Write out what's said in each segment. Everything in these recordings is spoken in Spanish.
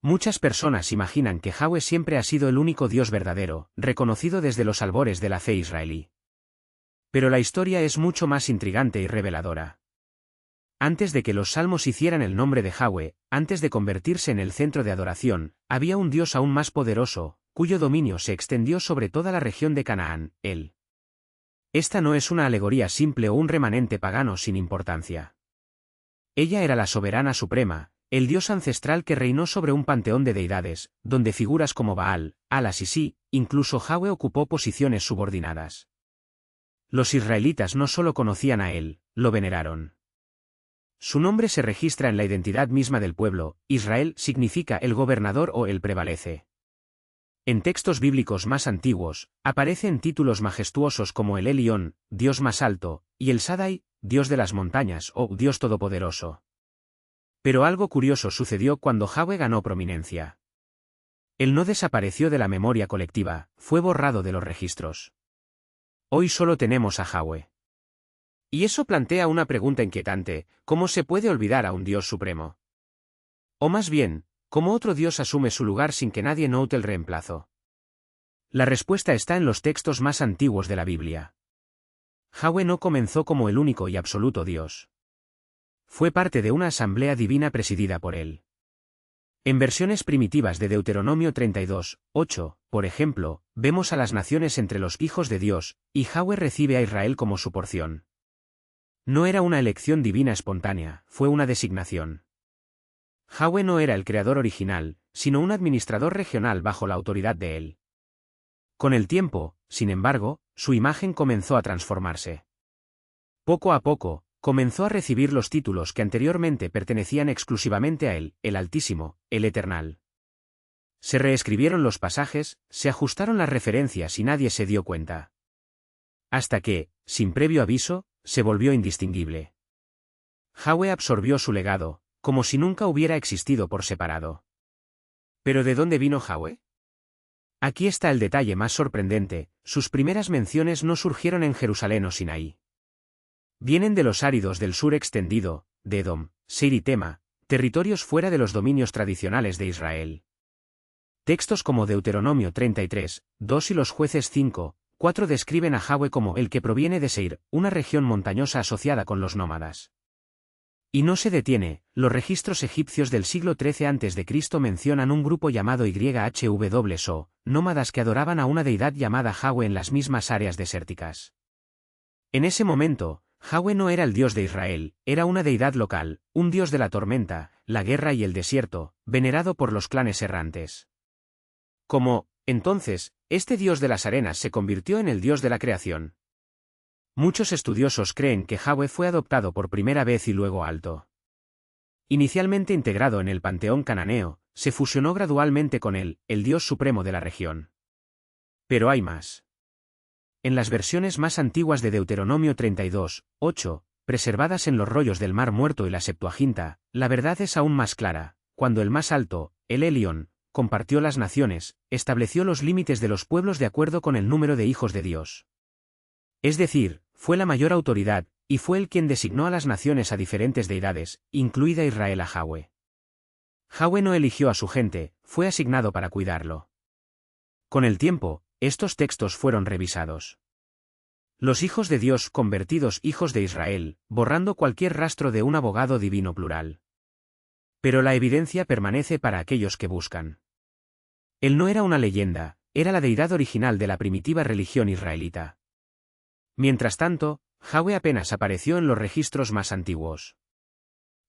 Muchas personas imaginan que Jahwe siempre ha sido el único Dios verdadero, reconocido desde los albores de la fe israelí. Pero la historia es mucho más intrigante y reveladora. Antes de que los salmos hicieran el nombre de Jahwe, antes de convertirse en el centro de adoración, había un Dios aún más poderoso, cuyo dominio se extendió sobre toda la región de Canaán, Él. Esta no es una alegoría simple o un remanente pagano sin importancia. Ella era la soberana suprema, el Dios ancestral que reinó sobre un panteón de deidades, donde figuras como Baal, Alas y Sí, incluso Jahwe ocupó posiciones subordinadas. Los israelitas no solo conocían a Él, lo veneraron. Su nombre se registra en la identidad misma del pueblo. Israel significa el gobernador o el prevalece. En textos bíblicos más antiguos, aparecen títulos majestuosos como el Elión, Dios más alto, y el Shaddai, Dios de las montañas o Dios todopoderoso. Pero algo curioso sucedió cuando Jahwe ganó prominencia. Él no desapareció de la memoria colectiva, fue borrado de los registros. Hoy solo tenemos a Jahwe. Y eso plantea una pregunta inquietante: ¿cómo se puede olvidar a un Dios supremo? O más bien, ¿cómo otro Dios asume su lugar sin que nadie note el reemplazo? La respuesta está en los textos más antiguos de la Biblia. Jahwe no comenzó como el único y absoluto Dios. Fue parte de una asamblea divina presidida por Él. En versiones primitivas de Deuteronomio 32, 8, por ejemplo, vemos a las naciones entre los hijos de Dios, y Jahwe recibe a Israel como su porción. No era una elección divina espontánea, fue una designación. Jahwe no era el creador original, sino un administrador regional bajo la autoridad de Él. Con el tiempo, sin embargo, su imagen comenzó a transformarse. Poco a poco, comenzó a recibir los títulos que anteriormente pertenecían exclusivamente a Él, el Altísimo, el Eternal. Se reescribieron los pasajes, se ajustaron las referencias y nadie se dio cuenta. Hasta que, sin previo aviso, se volvió indistinguible. Jahwe absorbió su legado, como si nunca hubiera existido por separado. ¿Pero de dónde vino Jahwe? Aquí está el detalle más sorprendente: sus primeras menciones no surgieron en Jerusalén o Sinaí. Vienen de los áridos del sur extendido, de Edom, Seir y Tema, territorios fuera de los dominios tradicionales de Israel. Textos como Deuteronomio 33, 2 y los Jueces 5, 4 describen a Jahwe como el que proviene de Seir, una región montañosa asociada con los nómadas. Y no se detiene, los registros egipcios del siglo XIII a.C. mencionan un grupo llamado YHWSO, nómadas que adoraban a una deidad llamada Jahwe en las mismas áreas desérticas. En ese momento, Jahwe no era el Dios de Israel, era una deidad local, un Dios de la tormenta, la guerra y el desierto, venerado por los clanes errantes. Entonces, este Dios de las arenas se convirtió en el Dios de la creación. Muchos estudiosos creen que Jahwe fue adoptado por primera vez y luego alto. Inicialmente integrado en el panteón cananeo, se fusionó gradualmente con él, el Dios supremo de la región. Pero hay más. En las versiones más antiguas de Deuteronomio 32, 8, preservadas en los rollos del Mar Muerto y la Septuaginta, la verdad es aún más clara: cuando el más alto, el Elión, compartió las naciones, estableció los límites de los pueblos de acuerdo con el número de hijos de Dios. Es decir, fue la mayor autoridad, y fue él quien designó a las naciones a diferentes deidades, incluida Israel a Jahwe. Jahwe no eligió a su gente, fue asignado para cuidarlo. Con el tiempo, estos textos fueron revisados. Los hijos de Dios convertidos hijos de Israel, borrando cualquier rastro de un abogado divino plural. Pero la evidencia permanece para aquellos que buscan. Él no era una leyenda, era la deidad original de la primitiva religión israelita. Mientras tanto, Jahwe apenas apareció en los registros más antiguos.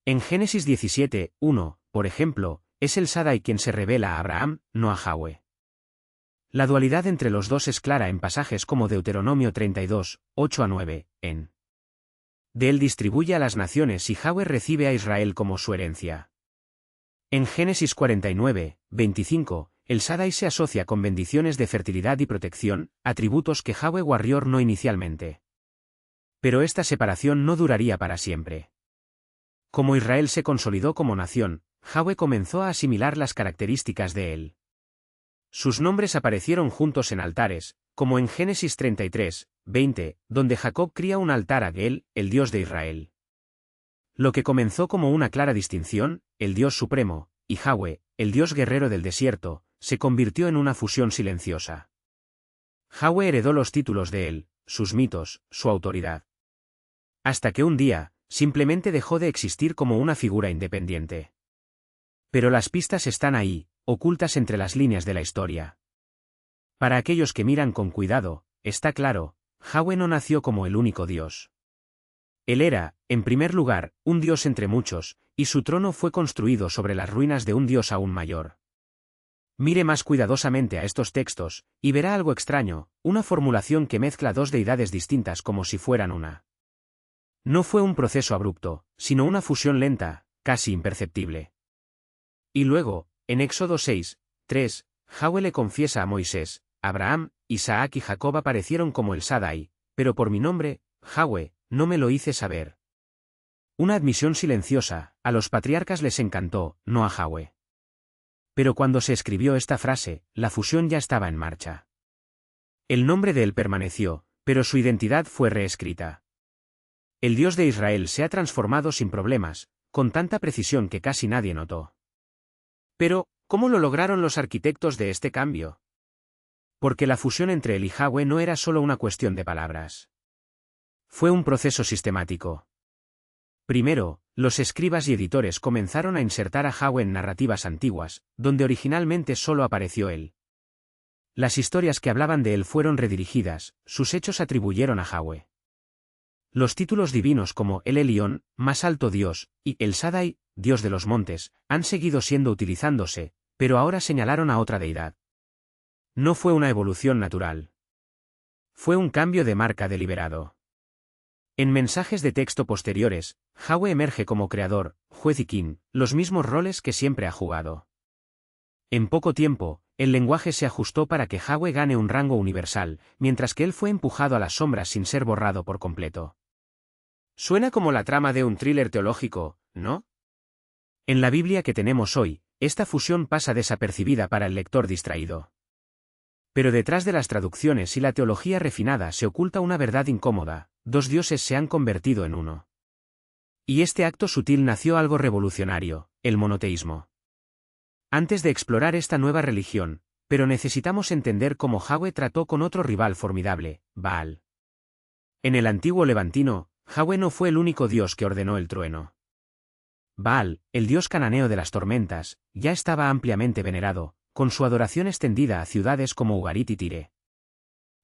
En Génesis 17, 1, por ejemplo, es el Shaddai quien se revela a Abraham, no a Jahwe. La dualidad entre los dos es clara en pasajes como Deuteronomio 32, 8 a 9, en de él distribuye a las naciones y Jahwe recibe a Israel como su herencia. En Génesis 49, 25, el Shaddai se asocia con bendiciones de fertilidad y protección, atributos que Jahwe Warrior no inicialmente. Pero esta separación no duraría para siempre. Como Israel se consolidó como nación, Jahwe comenzó a asimilar las características de él. Sus nombres aparecieron juntos en altares, como en Génesis 33, 20, donde Jacob cría un altar a Geel, el Dios de Israel. Lo que comenzó como una clara distinción, el Dios supremo, y Jahwe, el dios guerrero del desierto, se convirtió en una fusión silenciosa. Jahwe heredó los títulos de él, sus mitos, su autoridad. Hasta que un día, simplemente dejó de existir como una figura independiente. Pero las pistas están ahí, ocultas entre las líneas de la historia. Para aquellos que miran con cuidado, está claro, Jahwe no nació como el único Dios. Él era, en primer lugar, un Dios entre muchos, y su trono fue construido sobre las ruinas de un Dios aún mayor. Mire más cuidadosamente a estos textos, y verá algo extraño, una formulación que mezcla dos deidades distintas como si fueran una. No fue un proceso abrupto, sino una fusión lenta, casi imperceptible. Y luego, en Éxodo 6, 3, Jahwe le confiesa a Moisés: Abraham, Isaac y Jacob aparecieron como el Shaddai, pero por mi nombre, Jahwe, no me lo hice saber. Una admisión silenciosa, a los patriarcas les encantó, no a Jahwe. Pero cuando se escribió esta frase, la fusión ya estaba en marcha. El nombre de él permaneció, pero su identidad fue reescrita. El Dios de Israel se ha transformado sin problemas, con tanta precisión que casi nadie notó. Pero, ¿cómo lo lograron los arquitectos de este cambio? Porque la fusión entre él y Jahwe no era solo una cuestión de palabras. Fue un proceso sistemático. Primero, los escribas y editores comenzaron a insertar a Jahwe en narrativas antiguas, donde originalmente solo apareció él. Las historias que hablaban de él fueron redirigidas, sus hechos atribuyeron a Jahwe. Los títulos divinos como El Elión, más alto Dios, y El Shaddai, Dios de los montes, han seguido siendo utilizándose, pero ahora señalaron a otra deidad. No fue una evolución natural. Fue un cambio de marca deliberado. En mensajes de texto posteriores, Jahwe emerge como creador, juez y king, los mismos roles que siempre ha jugado. En poco tiempo, el lenguaje se ajustó para que Jahwe gane un rango universal, mientras que él fue empujado a las sombras sin ser borrado por completo. Suena como la trama de un thriller teológico, ¿no? En la Biblia que tenemos hoy, esta fusión pasa desapercibida para el lector distraído. Pero detrás de las traducciones y la teología refinada se oculta una verdad incómoda: dos dioses se han convertido en uno. Y este acto sutil nació algo revolucionario, el monoteísmo. Antes de explorar esta nueva religión, pero necesitamos entender cómo Jahwe trató con otro rival formidable, Baal. En el antiguo levantino, Jahwe no fue el único dios que ordenó el trueno. Baal, el dios cananeo de las tormentas, ya estaba ampliamente venerado, con su adoración extendida a ciudades como Ugarit y Tire.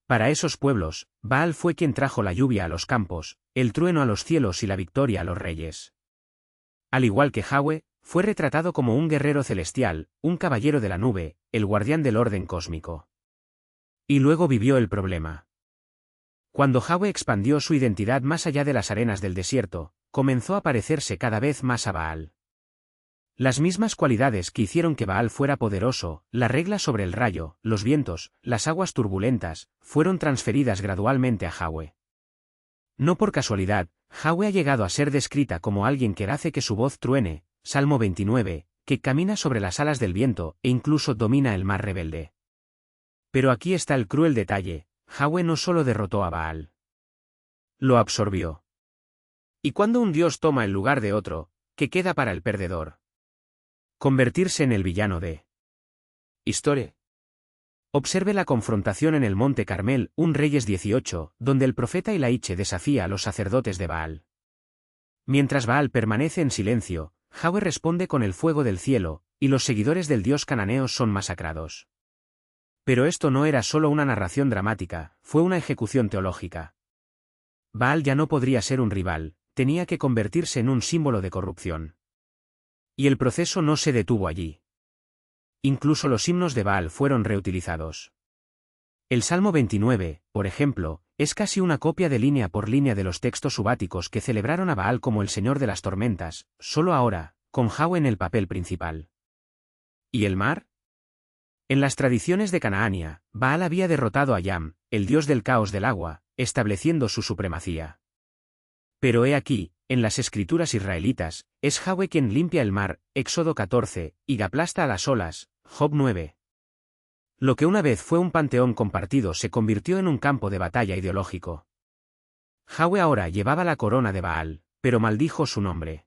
Para esos pueblos, Baal fue quien trajo la lluvia a los campos, el trueno a los cielos y la victoria a los reyes. Al igual que Jahwe, fue retratado como un guerrero celestial, un caballero de la nube, el guardián del orden cósmico. Y luego vivió el problema. Cuando Jahwe expandió su identidad más allá de las arenas del desierto, comenzó a parecerse cada vez más a Baal. Las mismas cualidades que hicieron que Baal fuera poderoso, la regla sobre el rayo, los vientos, las aguas turbulentas, fueron transferidas gradualmente a Jahwe. No por casualidad, Jahwe ha llegado a ser descrita como alguien que hace que su voz truene, Salmo 29, que camina sobre las alas del viento e incluso domina el mar rebelde. Pero aquí está el cruel detalle: Jahwe no solo derrotó a Baal. Lo absorbió. Y cuando un dios toma el lugar de otro, ¿qué queda para el perdedor? Convertirse en el villano de historia. Observe la confrontación en el Monte Carmel, 1 Reyes 18, donde el profeta Elaiche desafía a los sacerdotes de Baal. Mientras Baal permanece en silencio, Jahwe responde con el fuego del cielo, y los seguidores del dios cananeo son masacrados. Pero esto no era solo una narración dramática, fue una ejecución teológica. Baal ya no podría ser un rival, tenía que convertirse en un símbolo de corrupción. Y el proceso no se detuvo allí. Incluso los himnos de Baal fueron reutilizados. El Salmo 29, por ejemplo, es casi una copia de línea por línea de los textos subáticos que celebraron a Baal como el señor de las tormentas, solo ahora, con Jahwe en el papel principal. ¿Y el mar? En las tradiciones de Canaania, Baal había derrotado a Yam, el dios del caos del agua, estableciendo su supremacía. Pero he aquí, en las escrituras israelitas, es Jahwe quien limpia el mar, Éxodo 14, y aplasta a las olas, Job 9. Lo que una vez fue un panteón compartido se convirtió en un campo de batalla ideológico. Jahwe ahora llevaba la corona de Baal, pero maldijo su nombre.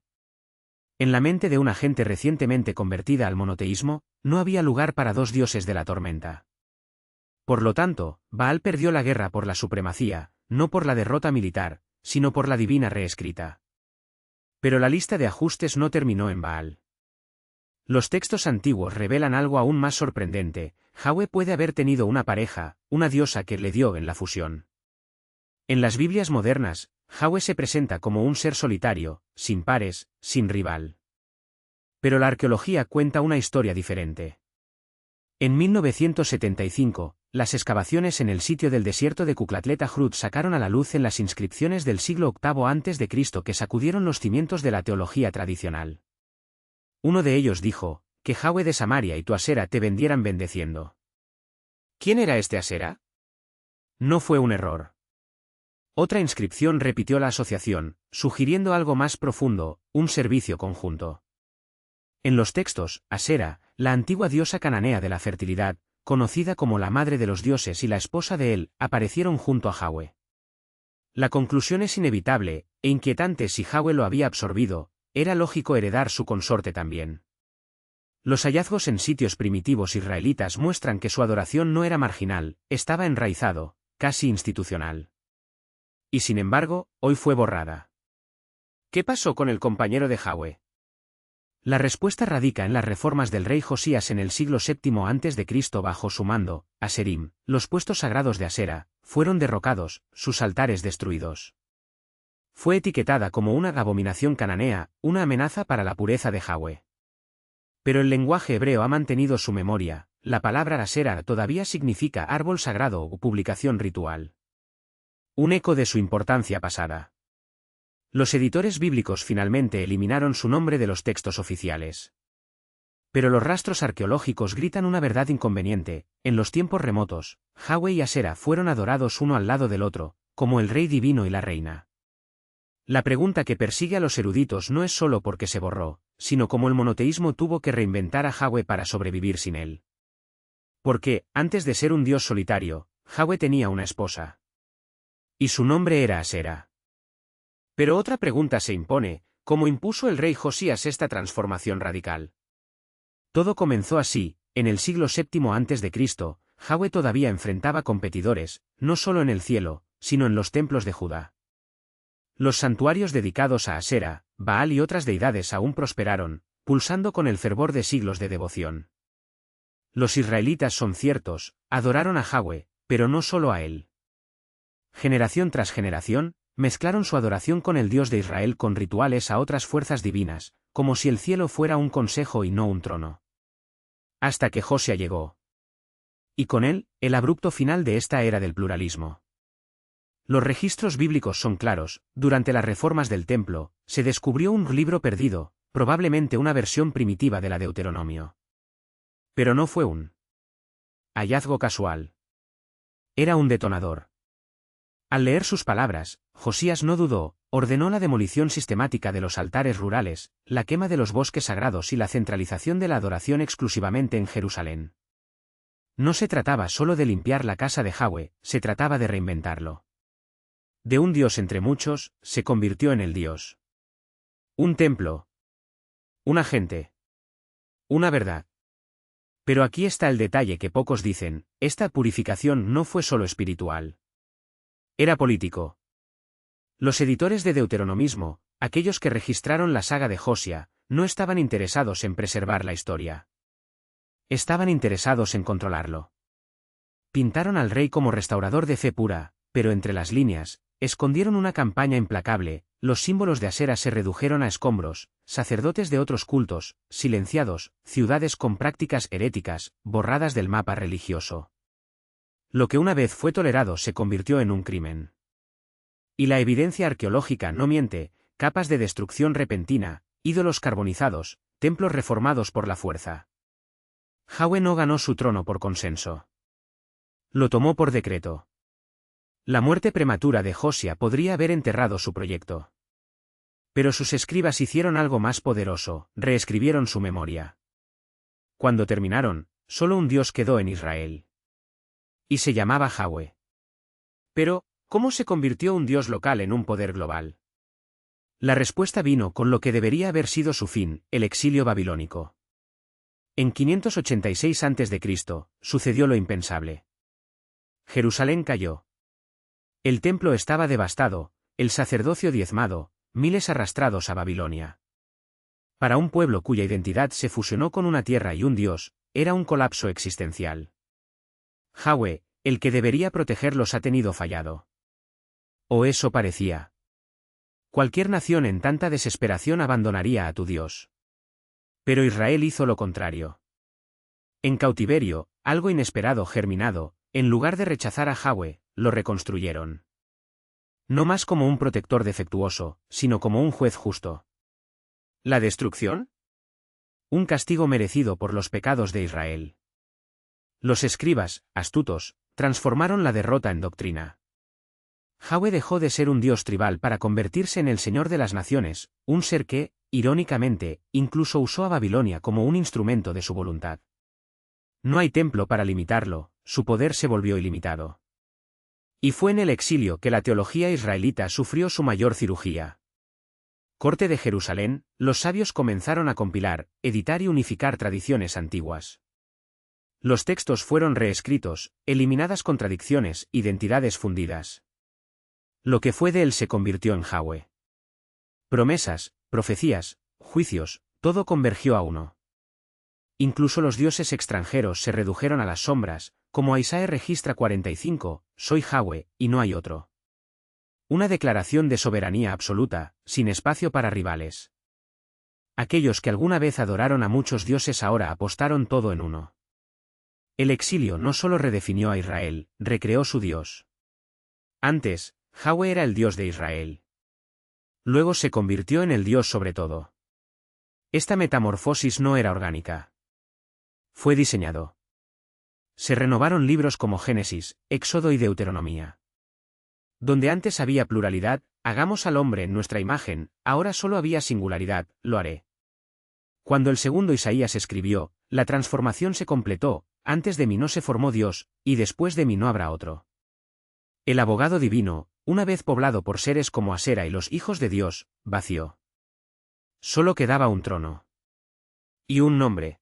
En la mente de una gente recientemente convertida al monoteísmo, no había lugar para dos dioses de la tormenta. Por lo tanto, Baal perdió la guerra por la supremacía, no por la derrota militar, sino por la divina reescrita. Pero la lista de ajustes no terminó en Baal. Los textos antiguos revelan algo aún más sorprendente: Jahwe puede haber tenido una pareja, una diosa que le dio en la fusión. En las Biblias modernas, Jahwe se presenta como un ser solitario, sin pares, sin rival. Pero la arqueología cuenta una historia diferente. En 1975, las excavaciones en el sitio del desierto de Kuklatlet-Ahrut sacaron a la luz en las inscripciones del siglo VIII a.C. que sacudieron los cimientos de la teología tradicional. Uno de ellos dijo, que Jahwe de Samaria y tu Asera te vendieran bendeciendo. ¿Quién era este Asera? No fue un error. Otra inscripción repitió la asociación, sugiriendo algo más profundo, un servicio conjunto. En los textos, Asera, la antigua diosa cananea de la fertilidad, conocida como la madre de los dioses y la esposa de él, aparecieron junto a Jahwe. La conclusión es inevitable, e inquietante: si Jahwe lo había absorbido, era lógico heredar su consorte también. Los hallazgos en sitios primitivos israelitas muestran que su adoración no era marginal, estaba enraizado, casi institucional. Y sin embargo, hoy fue borrada. ¿Qué pasó con el compañero de Jahwe? La respuesta radica en las reformas del rey Josías en el siglo VII a.C. bajo su mando. Aserim, los puestos sagrados de Asera, fueron derrocados, sus altares destruidos. Fue etiquetada como una abominación cananea, una amenaza para la pureza de Jahwe. Pero el lenguaje hebreo ha mantenido su memoria: la palabra Asera todavía significa árbol sagrado o publicación ritual. Un eco de su importancia pasada. Los editores bíblicos finalmente eliminaron su nombre de los textos oficiales. Pero los rastros arqueológicos gritan una verdad inconveniente: en los tiempos remotos, Jahwe y Asera fueron adorados uno al lado del otro, como el rey divino y la reina. La pregunta que persigue a los eruditos no es solo por qué se borró, sino cómo el monoteísmo tuvo que reinventar a Jahwe para sobrevivir sin él. Porque, antes de ser un dios solitario, Jahwe tenía una esposa. Y su nombre era Asera. Pero otra pregunta se impone: ¿cómo impuso el rey Josías esta transformación radical? Todo comenzó así: en el siglo VII a.C., Jahwe todavía enfrentaba competidores, no solo en el cielo, sino en los templos de Judá. Los santuarios dedicados a Asera, Baal y otras deidades aún prosperaron, pulsando con el fervor de siglos de devoción. Los israelitas, son ciertos, adoraron a Jahwe, pero no solo a él. Generación tras generación, mezclaron su adoración con el Dios de Israel con rituales a otras fuerzas divinas, como si el cielo fuera un consejo y no un trono. Hasta que Josías llegó. Y con él, el abrupto final de esta era del pluralismo. Los registros bíblicos son claros: durante las reformas del templo, se descubrió un libro perdido, probablemente una versión primitiva de la Deuteronomio. Pero no fue un hallazgo casual. Era un detonador. Al leer sus palabras, Josías no dudó, ordenó la demolición sistemática de los altares rurales, la quema de los bosques sagrados y la centralización de la adoración exclusivamente en Jerusalén. No se trataba solo de limpiar la casa de Jahwe, se trataba de reinventarlo. De un dios entre muchos, se convirtió en el dios. Un templo. Una gente. Una verdad. Pero aquí está el detalle que pocos dicen: esta purificación no fue solo espiritual. Era político. Los editores de Deuteronomismo, aquellos que registraron la saga de Josías, no estaban interesados en preservar la historia. Estaban interesados en controlarlo. Pintaron al rey como restaurador de fe pura, pero entre las líneas, escondieron una campaña implacable: los símbolos de Asera se redujeron a escombros, sacerdotes de otros cultos, silenciados, ciudades con prácticas heréticas, borradas del mapa religioso. Lo que una vez fue tolerado se convirtió en un crimen. Y la evidencia arqueológica no miente: capas de destrucción repentina, ídolos carbonizados, templos reformados por la fuerza. Jahwe no ganó su trono por consenso. Lo tomó por decreto. La muerte prematura de Josías podría haber enterrado su proyecto. Pero sus escribas hicieron algo más poderoso: reescribieron su memoria. Cuando terminaron, solo un Dios quedó en Israel. Y se llamaba Jahwe. Pero, ¿cómo se convirtió un Dios local en un poder global? La respuesta vino con lo que debería haber sido su fin, el exilio babilónico. En 586 a.C., sucedió lo impensable. Jerusalén cayó. El templo estaba devastado, el sacerdocio diezmado, miles arrastrados a Babilonia. Para un pueblo cuya identidad se fusionó con una tierra y un dios, era un colapso existencial. Yahweh, el que debería protegerlos, ha tenido fallado. O eso parecía. Cualquier nación en tanta desesperación abandonaría a tu Dios. Pero Israel hizo lo contrario. En cautiverio, algo inesperado germinado, en lugar de rechazar a Yahweh, lo reconstruyeron. No más como un protector defectuoso, sino como un juez justo. ¿La destrucción? Un castigo merecido por los pecados de Israel. Los escribas, astutos, transformaron la derrota en doctrina. Yahweh dejó de ser un dios tribal para convertirse en el Señor de las naciones, un ser que, irónicamente, incluso usó a Babilonia como un instrumento de su voluntad. No hay templo para limitarlo, su poder se volvió ilimitado. Y fue en el exilio que la teología israelita sufrió su mayor cirugía. Corte de Jerusalén, los sabios comenzaron a compilar, editar y unificar tradiciones antiguas. Los textos fueron reescritos, eliminadas contradicciones, identidades fundidas. Lo que fue de él se convirtió en Yahweh. Promesas, profecías, juicios, todo convergió a uno. Incluso los dioses extranjeros se redujeron a las sombras, como Isaías registra 45, soy Yahweh, y no hay otro. Una declaración de soberanía absoluta, sin espacio para rivales. Aquellos que alguna vez adoraron a muchos dioses ahora apostaron todo en uno. El exilio no solo redefinió a Israel, recreó su Dios. Antes, Yahweh era el Dios de Israel. Luego se convirtió en el Dios sobre todo. Esta metamorfosis no era orgánica. Fue diseñado. Se renovaron libros como Génesis, Éxodo y Deuteronomía. Donde antes había pluralidad, hagamos al hombre en nuestra imagen, ahora solo había singularidad, lo haré. Cuando el segundo Isaías escribió, la transformación se completó, antes de mí no se formó Dios, y después de mí no habrá otro. El abogado divino, una vez poblado por seres como Asera y los hijos de Dios, vació. Solo quedaba un trono. Y un nombre.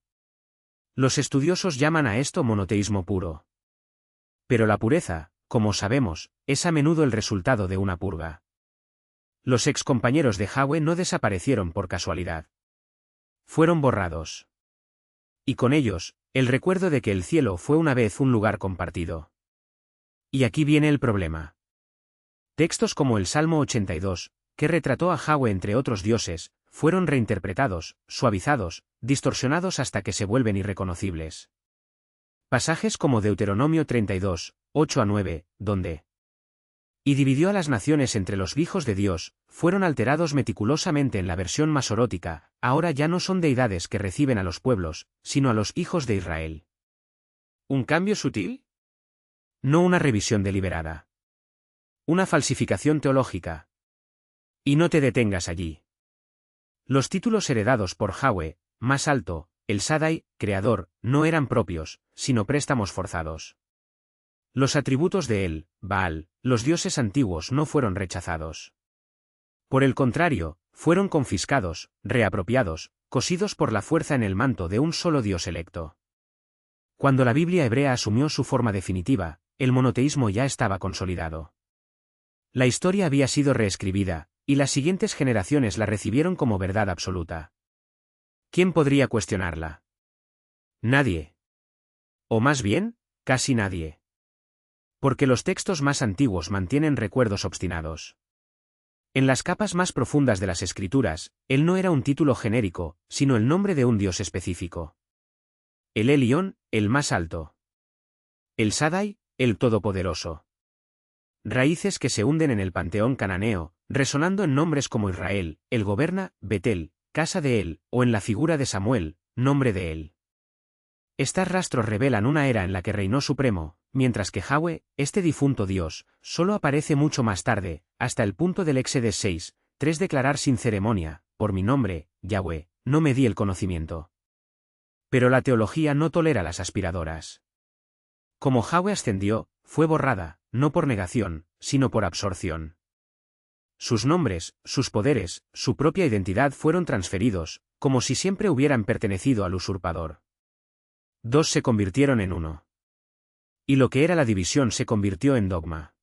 Los estudiosos llaman a esto monoteísmo puro. Pero la pureza, como sabemos, es a menudo el resultado de una purga. Los excompañeros de Yahweh no desaparecieron por casualidad. Fueron borrados. Y con ellos, el recuerdo de que el cielo fue una vez un lugar compartido. Y aquí viene el problema. Textos como el Salmo 82, que retrató a Yahweh entre otros dioses, fueron reinterpretados, suavizados, distorsionados hasta que se vuelven irreconocibles. Pasajes como Deuteronomio 32, 8-9, donde y dividió a las naciones entre los hijos de Dios, fueron alterados meticulosamente en la versión masorótica, ahora ya no son deidades que reciben a los pueblos, sino a los hijos de Israel. ¿Un cambio sutil? No una revisión deliberada. Una falsificación teológica. Y no te detengas allí. Los títulos heredados por Yahweh, más alto, el Shaddai, creador, no eran propios, sino préstamos forzados. Los atributos de él, Baal, los dioses antiguos no fueron rechazados. Por el contrario, fueron confiscados, reapropiados, cosidos por la fuerza en el manto de un solo Dios electo. Cuando la Biblia hebrea asumió su forma definitiva, el monoteísmo ya estaba consolidado. La historia había sido reescribida, y las siguientes generaciones la recibieron como verdad absoluta. ¿Quién podría cuestionarla? Nadie. O más bien, casi nadie. Porque los textos más antiguos mantienen recuerdos obstinados. En las capas más profundas de las escrituras, él no era un título genérico, sino el nombre de un dios específico. El Elión, el más alto. El Shaddai, el todopoderoso. Raíces que se hunden en el panteón cananeo, resonando en nombres como Israel, el goberna, Betel, casa de él, o en la figura de Samuel, nombre de él. Estos rastros revelan una era en la que reinó supremo, mientras que Yahweh, este difunto Dios, solo aparece mucho más tarde, hasta el punto del Éxodo 6, 3 declarar sin ceremonia, por mi nombre, Yahweh, no me di el conocimiento. Pero la teología no tolera las aspiradoras. Como Yahweh ascendió, fue borrada, no por negación, sino por absorción. Sus nombres, sus poderes, su propia identidad fueron transferidos, como si siempre hubieran pertenecido al usurpador. Dos se convirtieron en uno. Y lo que era la división se convirtió en dogma.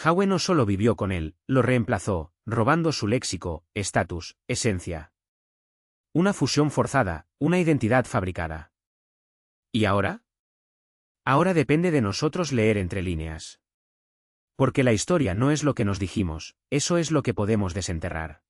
Yahweh no solo vivió con él, lo reemplazó, robando su léxico, estatus, esencia. Una fusión forzada, una identidad fabricada. ¿Y ahora? Ahora depende de nosotros leer entre líneas. Porque la historia no es lo que nos dijimos, eso es lo que podemos desenterrar.